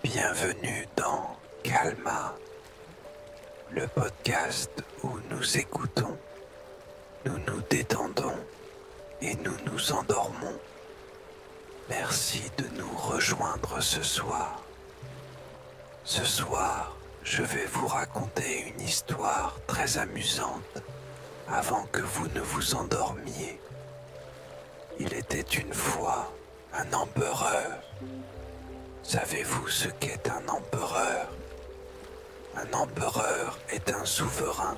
Bienvenue dans Calma, le podcast où nous écoutons, nous nous détendons et nous nous endormons. Merci de nous rejoindre ce soir. Ce soir, je vais vous raconter une histoire très amusante avant que vous ne vous endormiez. Il était une fois un empereur. Savez-vous ce qu'est un empereur? Un empereur est un souverain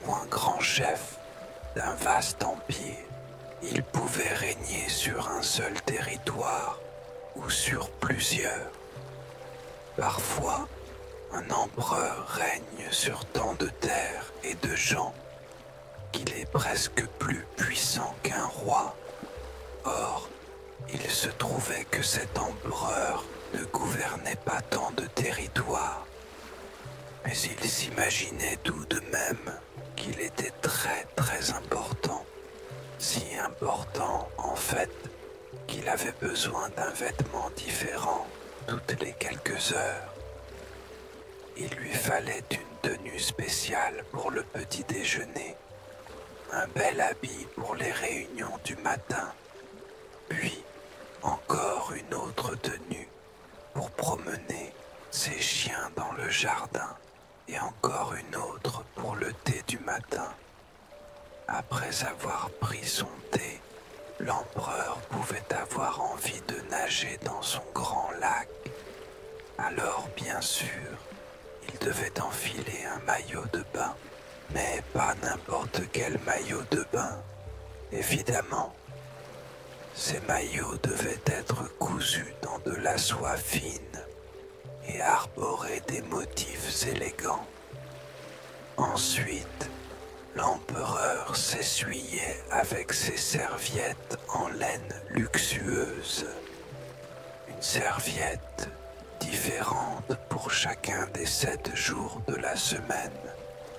ou un grand chef d'un vaste empire. Il pouvait régner sur un seul territoire ou sur plusieurs. Parfois, un empereur règne sur tant de terres et de gens qu'il est presque plus puissant qu'un roi. Or, il se trouvait que cet empereur ne gouvernait pas tant de territoires, mais il s'imaginait tout de même qu'il était très important, si important en fait qu'il avait besoin d'un vêtement différent toutes les quelques heures. Il lui fallait une tenue spéciale pour le petit déjeuner, un bel habit pour les réunions du matin, puis encore une autre tenue pour promener ses chiens dans le jardin et encore une autre pour le thé du matin. Après avoir pris son thé, l'empereur pouvait avoir envie de nager dans son grand lac. Alors bien sûr, il devait enfiler un maillot de bain, mais pas n'importe quel maillot de bain, évidemment. Ces maillots devaient être cousus dans de la soie fine et arborer des motifs élégants. Ensuite, l'empereur s'essuyait avec ses serviettes en laine luxueuse. Une serviette différente pour chacun des 7 jours de la semaine,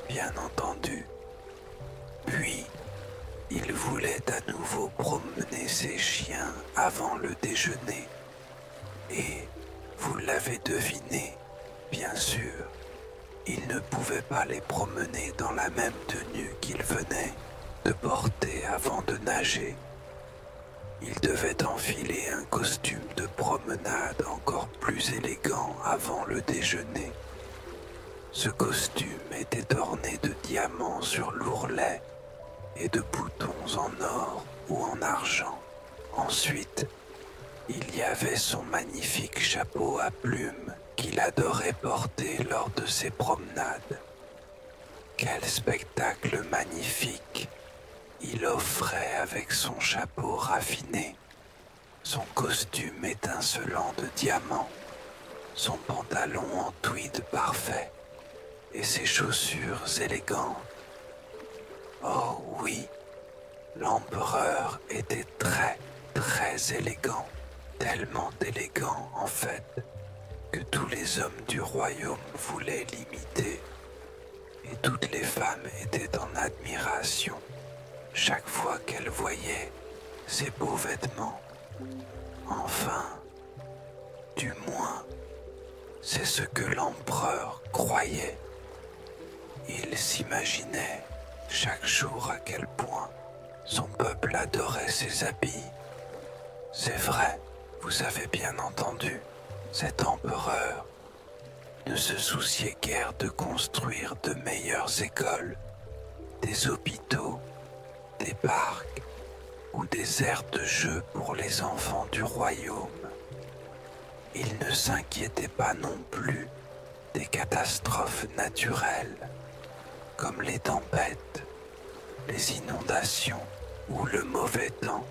bien entendu. Puis, il voulait à nouveau promener ses chiens avant le déjeuner. Et, vous l'avez deviné, bien sûr, il ne pouvait pas les promener dans la même tenue qu'il venait de porter avant de nager. Il devait enfiler un costume de promenade encore plus élégant avant le déjeuner. Ce costume était orné de diamants sur l'ourlet et de boutons en or ou en argent. Ensuite, il y avait son magnifique chapeau à plumes qu'il adorait porter lors de ses promenades. Quel spectacle magnifique il offrait avec son chapeau raffiné, son costume étincelant de diamants, son pantalon en tweed parfait et ses chaussures élégantes. Oh oui, l'empereur était très élégant, tellement élégant en fait, que tous les hommes du royaume voulaient l'imiter, et toutes les femmes étaient en admiration chaque fois qu'elles voyaient ses beaux vêtements. Enfin, du moins, c'est ce que l'empereur croyait. Il s'imaginait chaque jour à quel point son peuple adorait ses habits. C'est vrai, vous avez bien entendu, cet empereur ne se souciait guère de construire de meilleures écoles, des hôpitaux, des parcs ou des aires de jeu pour les enfants du royaume. Il ne s'inquiétait pas non plus des catastrophes naturelles, comme les tempêtes, les inondations ou le mauvais temps.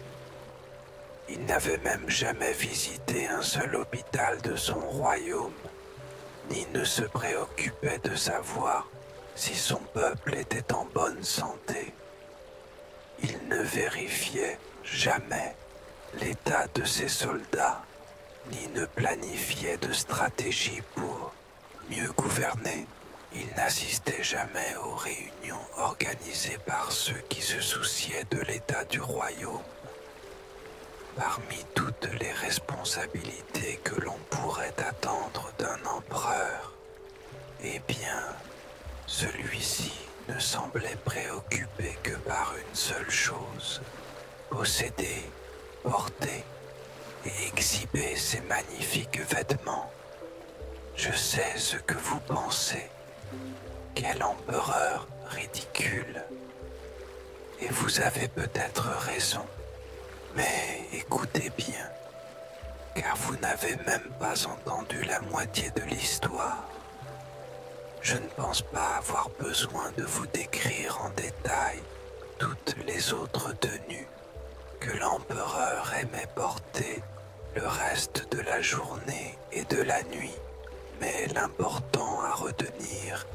Il n'avait même jamais visité un seul hôpital de son royaume, ni ne se préoccupait de savoir si son peuple était en bonne santé. Il ne vérifiait jamais l'état de ses soldats, ni ne planifiait de stratégie pour mieux gouverner. Il n'assistait jamais aux réunions organisées par ceux qui se souciaient de l'état du royaume. Parmi toutes les responsabilités que l'on pourrait attendre semblait préoccupé que par une seule chose, posséder, porter et exhiber ces magnifiques vêtements. Je sais ce que vous pensez. Quel empereur ridicule. Et vous avez peut-être raison. Mais écoutez bien, car vous n'avez même pas entendu la moitié de l'histoire. Je ne pense pas avoir besoin de vous décrire en détail toutes les autres tenues que l'empereur aimait porter le reste de la journée et de la nuit. Mais l'important à retenir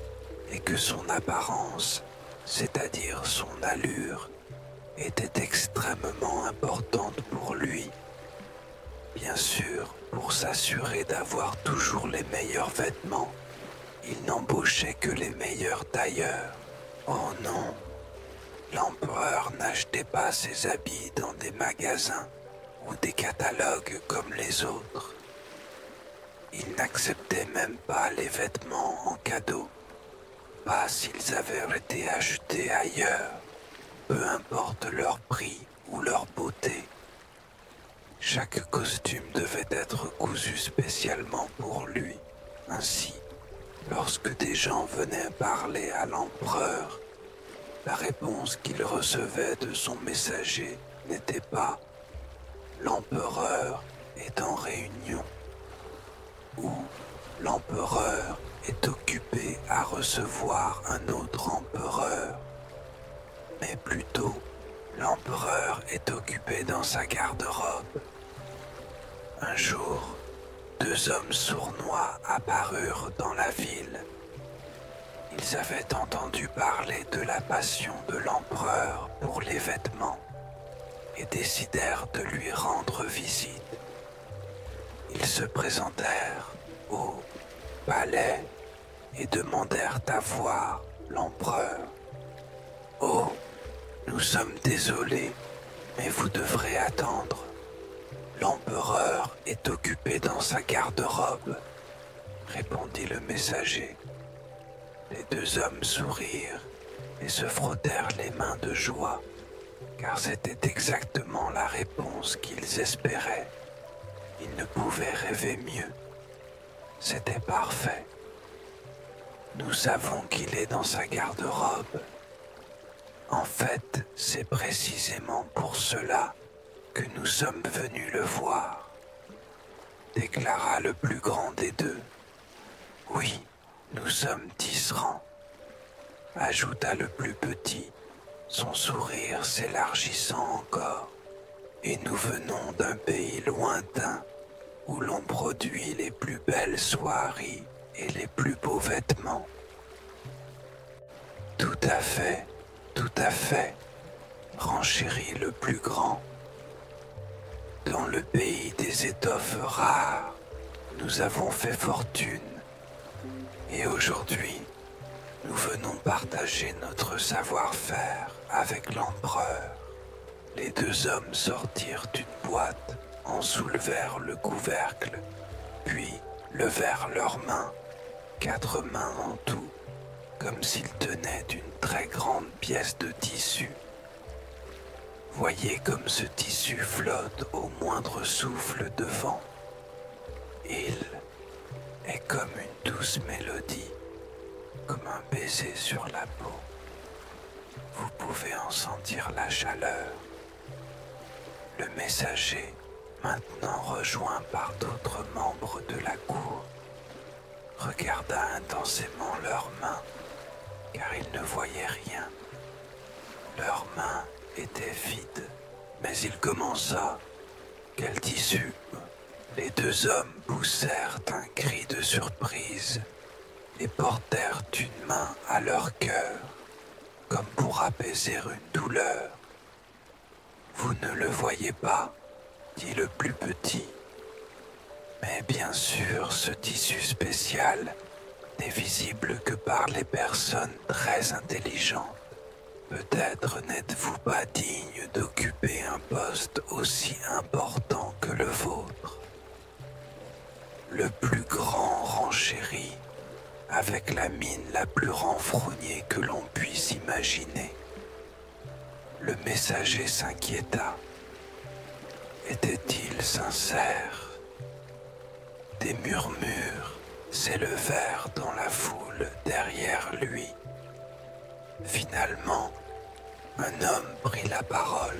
est que son apparence, c'est-à-dire son allure, était extrêmement importante pour lui. Bien sûr, pour s'assurer d'avoir toujours les meilleurs vêtements, il n'embauchait que les meilleurs tailleurs. Oh non, l'empereur n'achetait pas ses habits dans des magasins ou des catalogues comme les autres. Il n'acceptait même pas les vêtements en cadeau, pas s'ils avaient été achetés ailleurs, peu importe leur prix ou leur beauté. Chaque costume devait être cousu spécialement pour lui. Ainsi, lorsque des gens venaient parler à l'empereur, la réponse qu'il recevait de son messager n'était pas « L'empereur est en réunion » ou « L'empereur est occupé à recevoir un autre empereur », mais plutôt « L'empereur est occupé dans sa garde-robe ». Un jour, deux hommes sournois apparurent dans la ville. Ils avaient entendu parler de la passion de l'empereur pour les vêtements et décidèrent de lui rendre visite. Ils se présentèrent au palais et demandèrent à voir l'empereur. « Oh, nous sommes désolés, mais vous devrez attendre. L'empereur est occupé dans sa garde-robe, » répondit le messager. Les deux hommes sourirent et se frottèrent les mains de joie, car c'était exactement la réponse qu'ils espéraient. Ils ne pouvaient rêver mieux. C'était parfait. Nous savons qu'il est dans sa garde-robe. En fait, c'est précisément pour cela que nous sommes venus le voir, déclara le plus grand des deux. Oui, nous sommes 10 rangs, ajouta le plus petit, son sourire s'élargissant encore. Et nous venons d'un pays lointain où l'on produit les plus belles soieries et les plus beaux vêtements. Tout à fait, renchérit le plus grand. Dans le pays des étoffes rares, nous avons fait fortune. Et aujourd'hui, nous venons partager notre savoir-faire avec l'empereur. Les deux hommes sortirent une boîte, en soulevèrent le couvercle, puis levèrent leurs mains, 4 mains en tout, comme s'ils tenaient une très grande pièce de tissu. Voyez comme ce tissu flotte au moindre souffle de vent. Il est comme une douce mélodie, comme un baiser sur la peau. Vous pouvez en sentir la chaleur. Le messager, maintenant rejoint par d'autres membres de la cour, regarda intensément leurs mains, car il ne voyait rien. Leurs mains étaient vides, mais il commença. Quel tissu! Les deux hommes poussèrent un cri de surprise et portèrent une main à leur cœur, comme pour apaiser une douleur. Vous ne le voyez pas, dit le plus petit. Mais bien sûr, ce tissu spécial n'est visible que par les personnes très intelligentes. Peut-être n'êtes-vous pas digne d'occuper un poste aussi important que le vôtre. Le plus grand renchérit, avec la mine la plus renfrognée que l'on puisse imaginer. Le messager s'inquiéta. Était-il sincère? Des murmures s'élevèrent dans la foule derrière lui. Finalement, un homme prit la parole.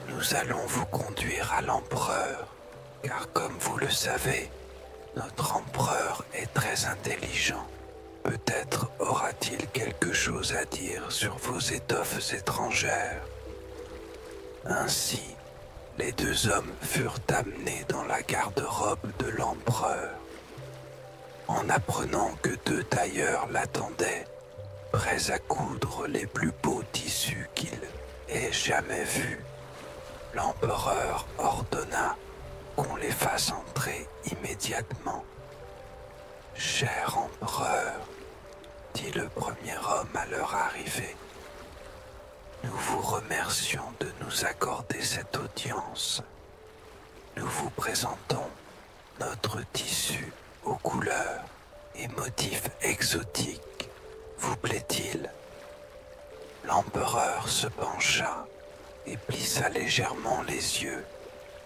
Nous allons vous conduire à l'empereur, car comme vous le savez, notre empereur est très intelligent. Peut-être aura-t-il quelque chose à dire sur vos étoffes étrangères. Ainsi, les deux hommes furent amenés dans la garde-robe de l'empereur. En apprenant que deux tailleurs l'attendaient, prêts à coudre les plus beaux tissus qu'il ait jamais vus, l'empereur ordonna qu'on les fasse entrer immédiatement. « Cher empereur, dit le premier homme à leur arrivée, nous vous remercions de nous accorder cette audience. Nous vous présentons notre tissu aux couleurs et motifs exotiques. Vous plaît-il? » L'empereur se pencha et plissa légèrement les yeux,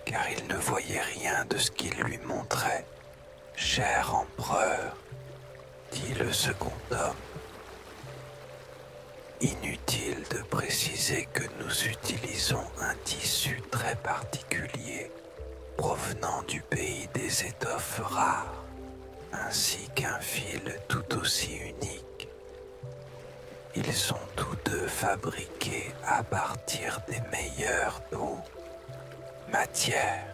car il ne voyait rien de ce qu'il lui montrait. « Cher empereur, dit le second homme, inutile de préciser que nous utilisons un tissu très particulier provenant du pays des étoffes rares, ainsi qu'un fil tout aussi unique. Ils sont tous deux fabriqués à partir des meilleures eaux, matières.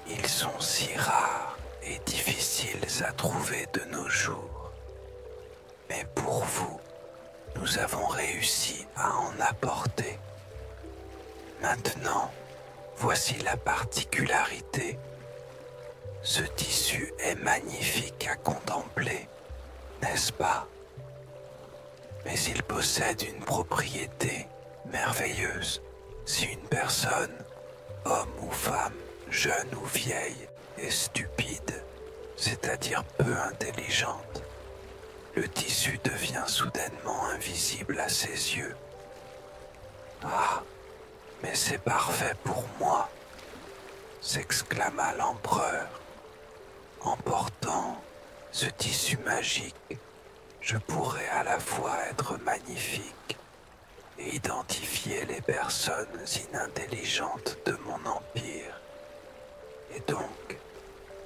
Ils sont si rares et difficiles à trouver de nos jours. Mais pour vous, nous avons réussi à en apporter. Maintenant, voici la particularité. Ce tissu est magnifique à contempler, n'est-ce pas? Mais il possède une propriété merveilleuse. Si une personne, homme ou femme, jeune ou vieille, est stupide, c'est-à-dire peu intelligente, le tissu devient soudainement invisible à ses yeux. Ah, mais c'est parfait pour moi, s'exclama l'empereur. En portant ce tissu magique, je pourrais à la fois être magnifique et identifier les personnes inintelligentes de mon empire, et donc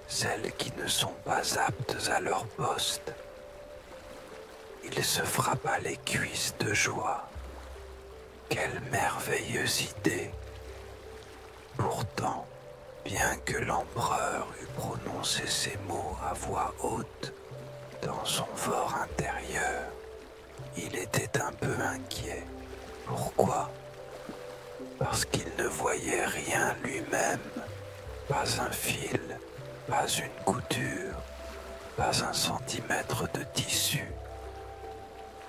celles qui ne sont pas aptes à leur poste. Il se frappa les cuisses de joie. Quelle merveilleuse idée! Pourtant, bien que l'empereur eût prononcé ces mots à voix haute, dans son fort intérieur, il était un peu inquiet. Pourquoi? Parce qu'il ne voyait rien lui-même, pas un fil, pas une couture, pas un centimètre de tissu.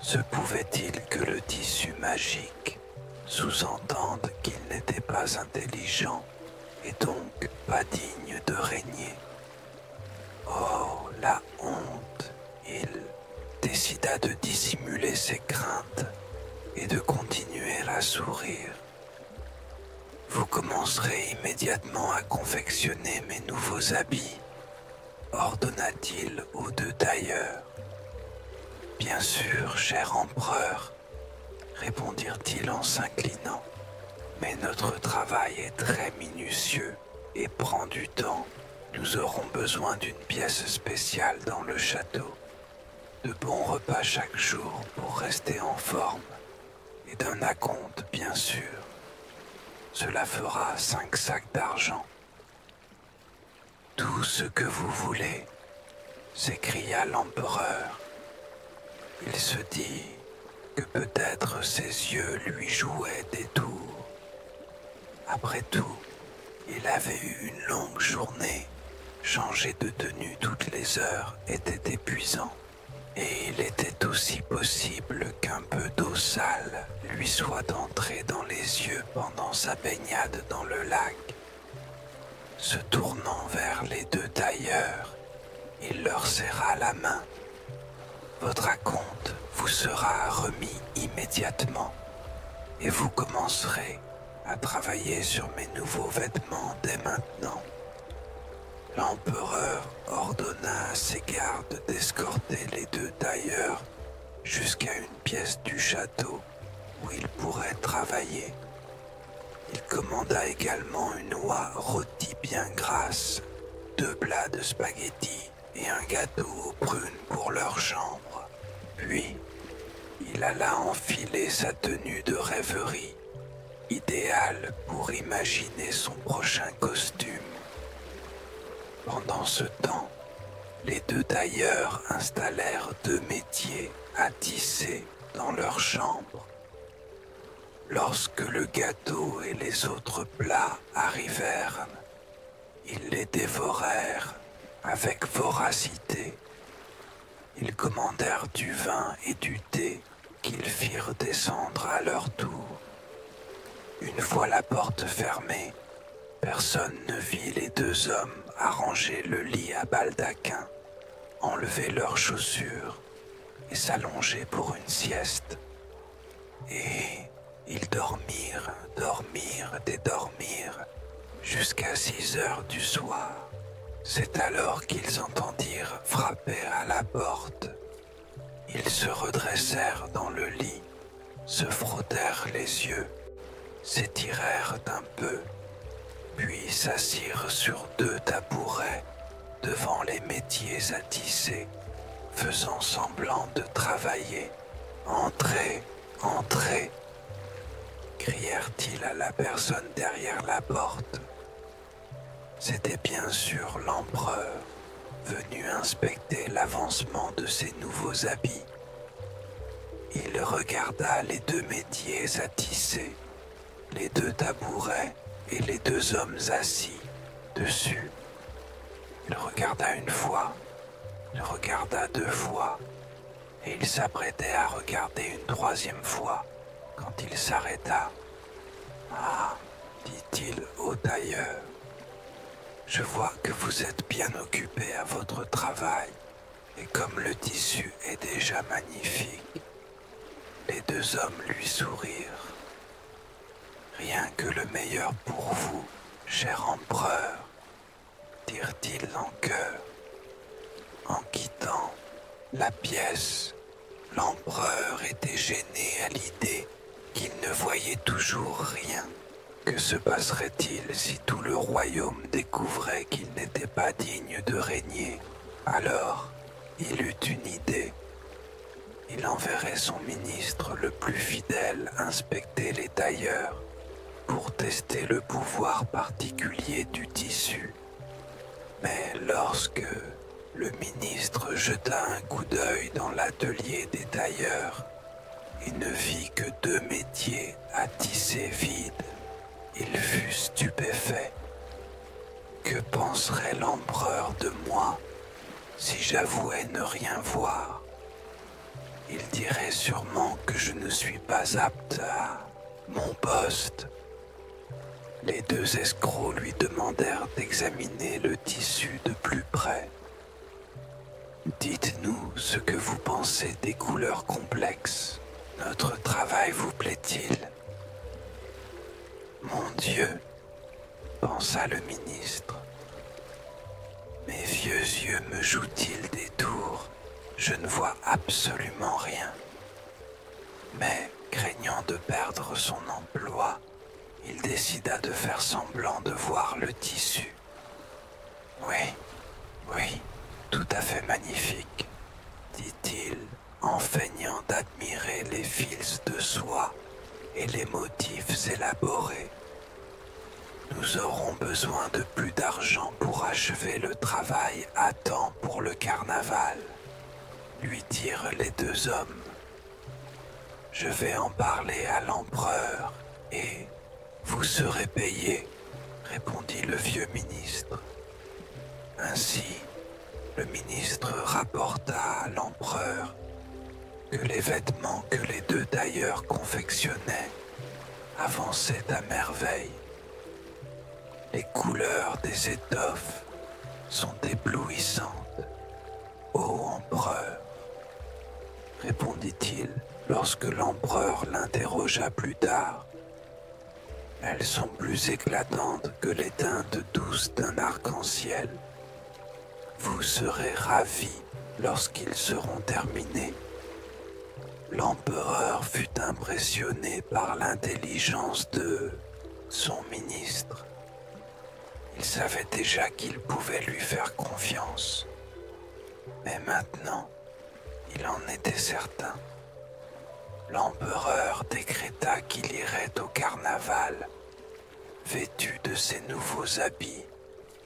Se pouvait-il que le tissu magique sous-entende qu'il n'était pas intelligent et donc pas digne de régner? Oh, la honte! Il décida de dissimuler ses craintes et de continuer à sourire. Vous commencerez immédiatement à confectionner mes nouveaux habits, ordonna-t-il aux deux tailleurs. Bien sûr, cher empereur, répondirent-ils en s'inclinant, mais notre travail est très minutieux et prend du temps. Nous aurons besoin d'une pièce spéciale dans le château, de bons repas chaque jour pour rester en forme, et d'un acompte, bien sûr. Cela fera 5 sacs d'argent. Tout ce que vous voulez, s'écria l'empereur. Il se dit que peut-être ses yeux lui jouaient des tours. Après tout, il avait eu une longue journée. Changer de tenue toutes les heures était épuisant. Et il était aussi possible qu'un peu d'eau sale lui soit entrée dans les yeux pendant sa baignade dans le lac. Se tournant vers les deux tailleurs, Il leur serra la main. Votre acompte vous sera remis immédiatement et vous commencerez à travailler sur mes nouveaux vêtements dès maintenant. L'empereur ordonna à ses gardes d'escorter les deux tailleurs jusqu'à une pièce du château où ils pourraient travailler. Il commanda également une oie rôtie bien grasse, 2 plats de spaghettis et un gâteau aux prunes pour leur chambre. Puis, il alla enfiler sa tenue de rêverie, idéale pour imaginer son prochain costume. Pendant ce temps, les deux tailleurs installèrent 2 métiers à tisser dans leur chambre. Lorsque le gâteau et les autres plats arrivèrent, ils les dévorèrent avec voracité. Ils commandèrent du vin et du thé qu'ils firent descendre à leur tour. Une fois la porte fermée, personne ne vit les 2 hommes arranger le lit à baldaquin, enlever leurs chaussures et s'allonger pour une sieste. Et ils dormirent et dormirent jusqu'à 6 heures du soir. C'est alors qu'ils entendirent frapper à la porte. Ils se redressèrent dans le lit, se frottèrent les yeux, s'étirèrent un peu, puis s'assirent sur 2 tabourets devant les métiers à tisser, faisant semblant de travailler. « Entrez, entrez !» crièrent-ils à la personne derrière la porte. C'était bien sûr l'empereur, venu inspecter l'avancement de ses nouveaux habits. Il regarda les 2 métiers à tisser, les 2 tabourets et les 2 hommes assis dessus. Il regarda une fois, il regarda 2 fois, et il s'apprêtait à regarder une 3e fois quand il s'arrêta. « Ah, dit-il au tailleur, je vois que vous êtes bien occupé à votre travail, et comme le tissu est déjà magnifique. » Les 2 hommes lui sourirent. « Rien que le meilleur pour vous, cher empereur, dirent-ils en chœur. En quittant la pièce, l'empereur était gêné à l'idée qu'il ne voyait toujours rien. Que se passerait-il si tout le royaume découvrait qu'il n'était pas digne de régner? Alors, il eut une idée. Il enverrait son ministre le plus fidèle inspecter les tailleurs pour tester le pouvoir particulier du tissu. Mais lorsque le ministre jeta un coup d'œil dans l'atelier des tailleurs et ne vit que 2 métiers à tisser vides, il fut stupéfait. Que penserait l'empereur de moi si j'avouais ne rien voir? Il dirait sûrement que je ne suis pas apte à mon poste. Les 2 escrocs lui demandèrent d'examiner le tissu de plus près. Dites-nous ce que vous pensez des couleurs complexes. Notre travail vous plaît-il? Mon Dieu, pensa le ministre. Mes vieux yeux me jouent-ils des tours? Je ne vois absolument rien. Mais, craignant de perdre son emploi, il décida de faire semblant de voir le tissu. Oui, tout à fait magnifique, dit-il, en feignant d'admirer les fils de soie et les motifs élaborés. Nous aurons besoin de plus d'argent pour achever le travail à temps pour le carnaval, lui dirent les 2 hommes. Je vais en parler à l'empereur et vous serez payé, répondit le vieux ministre. Ainsi, le ministre rapporta à l'empereur que les vêtements que les 2 tailleurs confectionnaient avançaient à merveille. Les couleurs des étoffes sont éblouissantes répondit-il lorsque l'empereur l'interrogea plus tard. Elles sont plus éclatantes que les teintes douces d'un arc-en-ciel. Vous serez ravis lorsqu'ils seront terminés. L'empereur fut impressionné par l'intelligence de son ministre. Il savait déjà qu'il pouvait lui faire confiance. Mais maintenant, il en était certain. L'empereur décréta qu'il irait au carnaval, vêtu de ses nouveaux habits,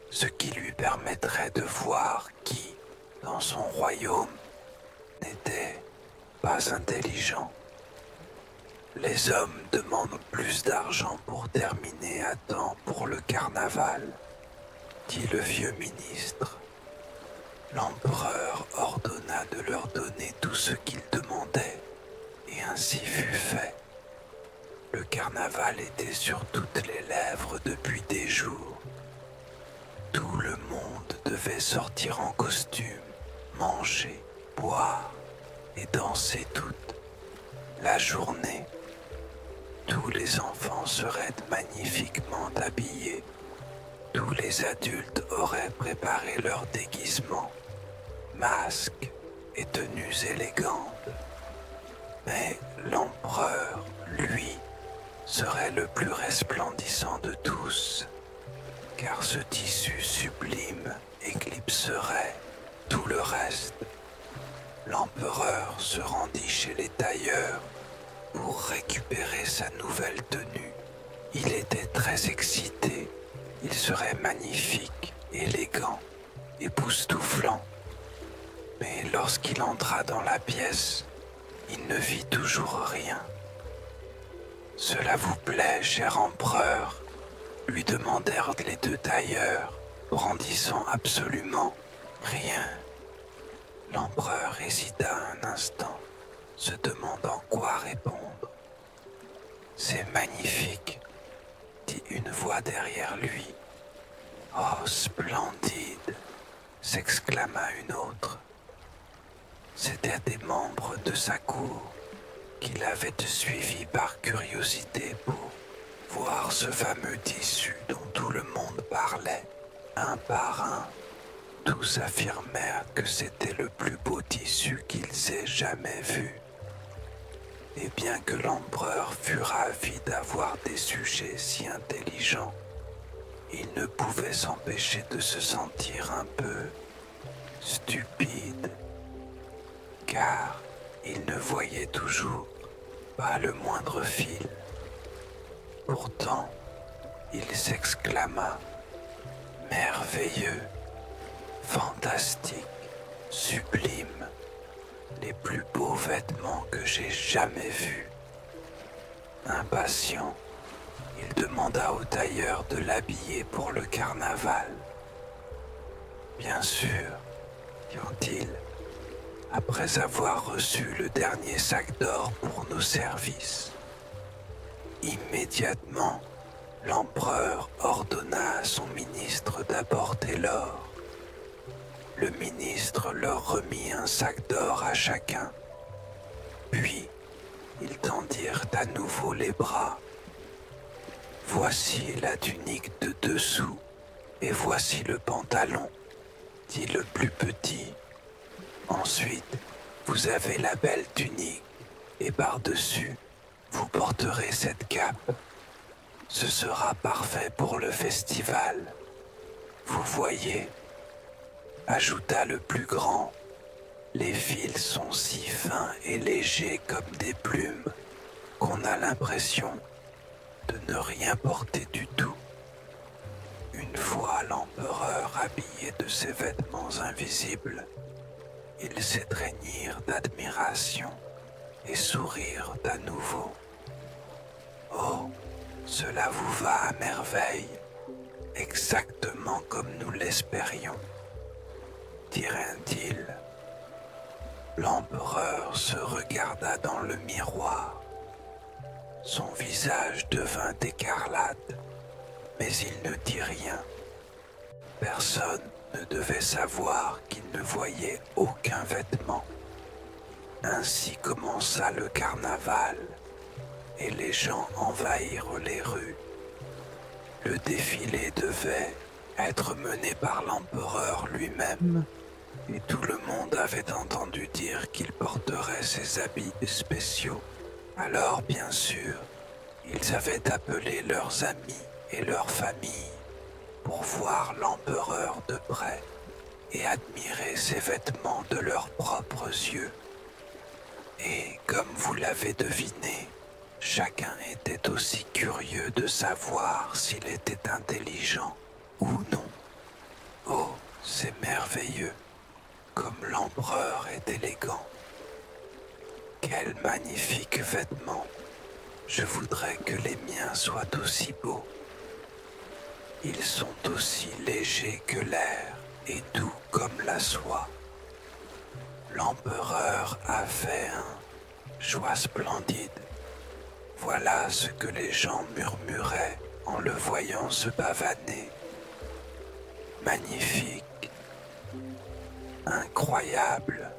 ce qui lui permettrait de voir qui, dans son royaume, n'était pas intelligent. Les hommes demandent plus d'argent pour terminer à temps pour le carnaval, dit le vieux ministre. L'empereur ordonna de leur donner tout ce qu'ils demandaient, et ainsi fut fait. Le carnaval était sur toutes les lèvres depuis des jours. Tout le monde devait sortir en costume, manger, boire et danser toute la journée. Tous les enfants seraient magnifiquement habillés. Tous les adultes auraient préparé leur déguisement, masques et tenues élégantes. Mais l'empereur, lui, serait le plus resplendissant de tous, car ce tissu sublime éclipserait tout le reste. L'empereur se rendit chez les tailleurs pour récupérer sa nouvelle tenue. Il était très excité. Il serait magnifique, élégant, époustouflant. Mais lorsqu'il entra dans la pièce, il ne vit toujours rien. « Cela vous plaît, cher empereur ?» lui demandèrent les deux tailleurs, brandissant absolument rien. L'empereur hésita un instant, se demandant quoi répondre. « C'est magnifique !» dit une voix derrière lui. « Oh, splendide !» s'exclama une autre. C'étaient des membres de sa cour qu'il avait suivis par curiosité pour voir ce fameux tissu dont tout le monde parlait. Un par un, tous affirmèrent que c'était le plus beau tissu qu'ils aient jamais vu. Et bien que l'empereur fût ravi d'avoir des sujets si intelligents, il ne pouvait s'empêcher de se sentir un peu stupide, car il ne voyait toujours pas le moindre fil. Pourtant, il s'exclama « Merveilleux, fantastique, sublime, les plus beaux vêtements que j'ai jamais vus. » Impatient, il demanda au tailleur de l'habiller pour le carnaval. « Bien sûr, dirent-ils, après avoir reçu le dernier sac d'or pour nos services. » Immédiatement, l'empereur ordonna à son ministre d'apporter l'or. Le ministre leur remit un sac d'or à chacun. Puis, ils tendirent à nouveau les bras. « Voici la tunique de dessous, et voici le pantalon, » dit le plus petit. « Ensuite, vous avez la belle tunique, et par-dessus, vous porterez cette cape. Ce sera parfait pour le festival. Vous voyez, ajouta le plus grand, les fils sont si fins et légers comme des plumes qu'on a l'impression de ne rien porter du tout. Une fois l'empereur habillé de ses vêtements invisibles, ils s'étreignirent d'admiration et sourirent à nouveau. « Oh, cela vous va à merveille, exactement comme nous l'espérions, » dirent-ils. L'empereur se regarda dans le miroir. Son visage devint écarlate, mais il ne dit rien. Personne ne devait savoir qu'il ne voyait aucun vêtement. Ainsi commença le carnaval, et les gens envahirent les rues. Le défilé devait être mené par l'empereur lui-même, et tout le monde avait entendu dire qu'il porterait ses habits spéciaux. Alors, bien sûr, ils avaient appelé leurs amis et leurs familles pour voir l'empereur de près et admirer ses vêtements de leurs propres yeux. Et comme vous l'avez deviné, chacun était aussi curieux de savoir s'il était intelligent ou non. Oh, c'est merveilleux, comme l'empereur est élégant. Quels magnifiques vêtements! Je voudrais que les miens soient aussi beaux. Ils sont aussi légers que l'air et doux comme la soie. L'empereur a fait un choix splendide. Voilà ce que les gens murmuraient en le voyant se pavaner. Magnifique, incroyable,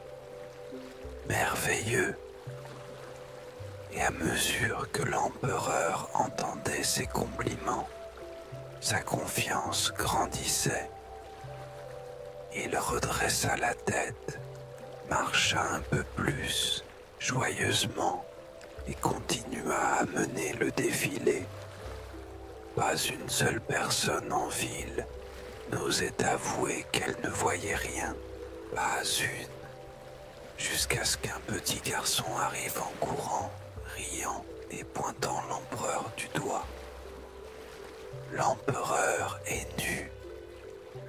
merveilleux. Et à mesure que l'empereur entendait ces compliments, sa confiance grandissait. Il redressa la tête, marcha un peu plus joyeusement et continua à mener le défilé. Pas une seule personne en ville n'osait avouer qu'elle ne voyait rien, pas une, jusqu'à ce qu'un petit garçon arrive en courant, riant et pointant l'empereur du doigt. L'empereur est nu,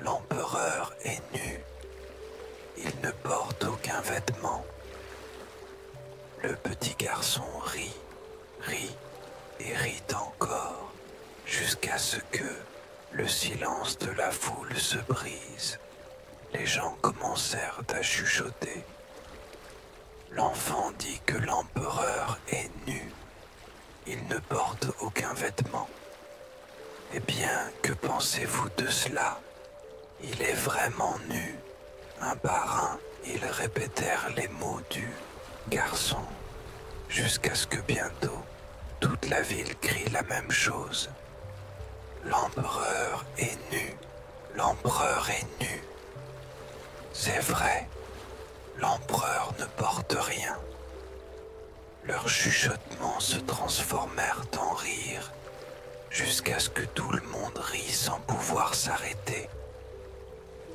l'empereur est nu, il ne porte aucun vêtement. Le petit garçon rit, rit et rit encore, jusqu'à ce que le silence de la foule se brise. Les gens commencèrent à chuchoter. L'enfant dit que l'empereur est nu. Il ne porte aucun vêtement. Eh bien, que pensez-vous de cela? Il est vraiment nu. Un par un, ils répétèrent les mots du garçon, jusqu'à ce que bientôt, toute la ville crie la même chose. L'empereur est nu. L'empereur est nu. C'est vrai, l'empereur ne porte rien. Leurs chuchotements se transformèrent en rire, jusqu'à ce que tout le monde rit sans pouvoir s'arrêter.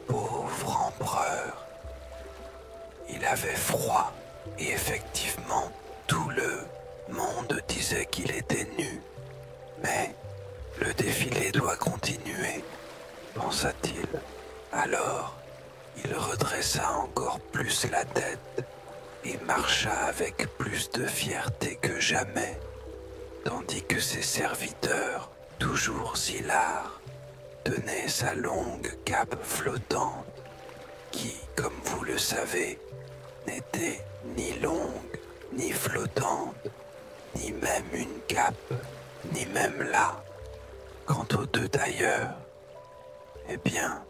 Pauvre empereur! Il avait froid, et effectivement, tout le monde disait qu'il était nu. Mais le défilé doit continuer, pensa-t-il. Alors, il redressa encore plus la tête et marcha avec plus de fierté que jamais, tandis que ses serviteurs, toujours hilars, tenaient sa longue cape flottante, qui, comme vous le savez, n'était ni longue, ni flottante, ni même une cape, ni même là. Quant aux deux tailleurs, eh bien,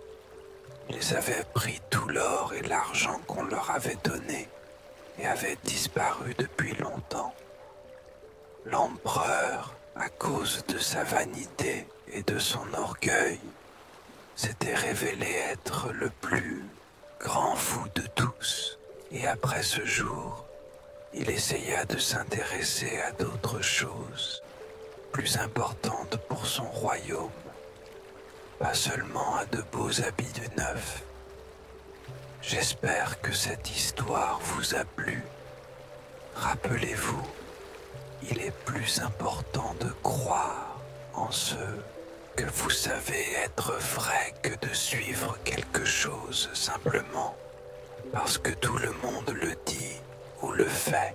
ils avaient pris tout l'or et l'argent qu'on leur avait donné et avaient disparu depuis longtemps. L'empereur, à cause de sa vanité et de son orgueil, s'était révélé être le plus grand fou de tous. Et après ce jour, il essaya de s'intéresser à d'autres choses plus importantes pour son royaume, pas seulement à de beaux habits de neuf. J'espère que cette histoire vous a plu. Rappelez-vous, il est plus important de croire en ce que vous savez être vrai que de suivre quelque chose simplement parce que tout le monde le dit ou le fait.